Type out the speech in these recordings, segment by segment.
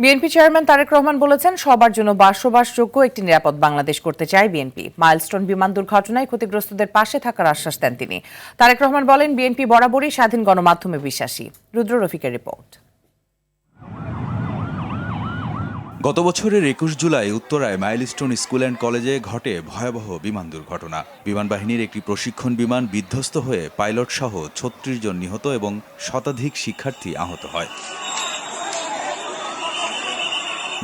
BNP chairman Tarique Rahman বলেছেন, সবার জন্য বসবাসযোগ্য একটি নিরাপদ বাংলাদেশ করতে চায় বিএনপি। মাইলস্টোন বিমান দুর্ঘটনায় ক্ষতিগ্রস্তদের পাশে থাকার আশ্বাস দেন তিনি। তারেক রহমান বলেন, বিএনপি বরাবরই স্বাধীন গণমাধ্যমে বিশ্বাসী। রুদ্র রফিকের রিপোর্ট। গত বছরের ২১ জুলাই উত্তরায় মাইলস্টোন স্কুল অ্যান্ড কলেজে ঘটে ভয়াবহ বিমান দুর্ঘটনা। বিমান বাহিনীর একটি প্রশিক্ষণ বিমান বিধ্বস্ত হয়ে পাইলট সহ ৩৬ জন নিহত এবং শতাধিক শিক্ষার্থী আহত হয়।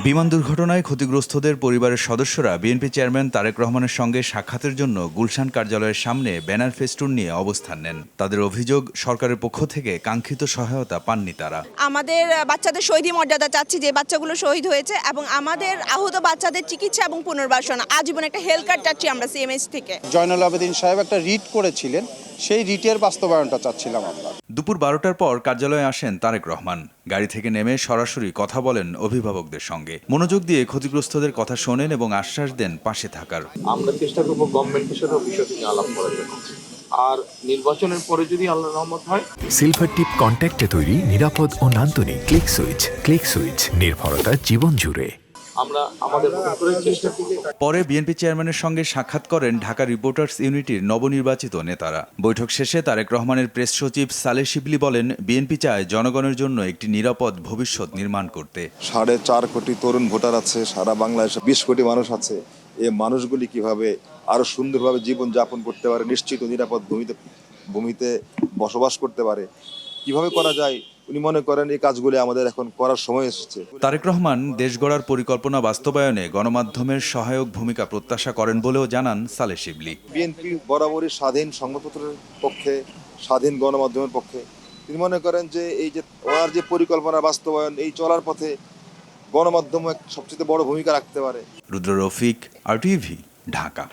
বিমান দুর্ঘটনায় ক্ষতিগ্রস্তদের পরিবারের সদস্যরা বিএনপি চেয়ারম্যান তারেক রহমানের সঙ্গে সাক্ষাতের জন্য গুলশান কার্যালয়ের সামনে ব্যানার ফেস্টুন নিয়ে অবস্থান নেন। তাদের অভিযোগ, সরকারের পক্ষ থেকে কাঙ্ক্ষিত সহায়তা পাননি তারা। আমাদের বাচ্চাদের শহীদ মর্যাদা চাচ্ছি, যে বাচ্চাগুলো শহীদ হয়েছে, এবং আমাদের আহত বাচ্চাদের চিকিৎসা এবং পুনর্বাসন, আজীবন একটা হেলথ কার্ড চাচ্ছি আমরা সিএমএস থেকে। জয়নুল আবেদিন সাহেব একটা রিট করেছিলেন, সেই রিটের বাস্তবায়নটা চাচ্ছিলাম আমরা। দুপুর ১২টার পর কার্যালয়ে আসেন তারেক রহমান। গাড়ি থেকে নেমে সরাসরি কথা বলেন অভিভাবকদের সঙ্গে। মনোযোগ দিয়ে ক্ষতিগ্রস্তদের কথা শোনেন এবং আশ্বাস দেন পাশে থাকার। আমরা চেষ্টা করবো গভর্নমেন্টের সাথে বিষয়টি নিয়ে আলাপ করার জন্য, আর নির্বাচনের পরে যদি আল্লাহর রহমত হয়। সিলভার টিপ কন্ট্যাক্টে তৈরি নিরাপদ ও নান্দনিক ক্লিক সুইচ। ক্লিক সুইচ, নির্ভরতা জীবন জুড়ে। আমরা আমাদের মতো করে চেষ্টা করব। পরে বিএনপি চেয়ারম্যানের সঙ্গে সাক্ষাৎ করেন ঢাকা রিপোর্টার্স ইউনিটির নবনির্বাচিত নেতারা। বৈঠক শেষে তারেক রহমানের প্রেস সচিব সালেহ শিবলি বলেন, বিএনপি চায় জনগণের জন্য একটি নিরাপদ ভবিষ্যৎ নির্মাণ করতে। 4.5 কোটি তরুণ ভোটার আছে, সারা বাংলাদেশে 20 কোটি মানুষ আছে। এই মানুষগুলি কিভাবে আরো সুন্দরভাবে জীবন যাপন করতে পারে, নিশ্চিত নিরাপদ ভূমিতে বসবাস করতে পারে, কিভাবে করা যায়, উনি মনে করেন এই কাজগুলি আমাদের এখন করার সময় এসেছে। তারেক রহমান দেশ গড়ার পরিকল্পনা বাস্তবায়নে গণমাধ্যমের সহায়ক ভূমিকা প্রত্যাশা করেন বলেও জানান সালেহ শিবলি। বিএনপি বরাবরই স্বাধীন সংবাদপত্রের পক্ষে, স্বাধীন গণমাধ্যমের পক্ষে। তিনি মনে করেন যে এই যে ওনার যে পরিকল্পনা বাস্তবায়ন, এই চলার পথে গণমাধ্যম সবচেয়ে বড় ভূমিকা রাখতে পারে। রুদ্র রফিক, RTV, ঢাকা।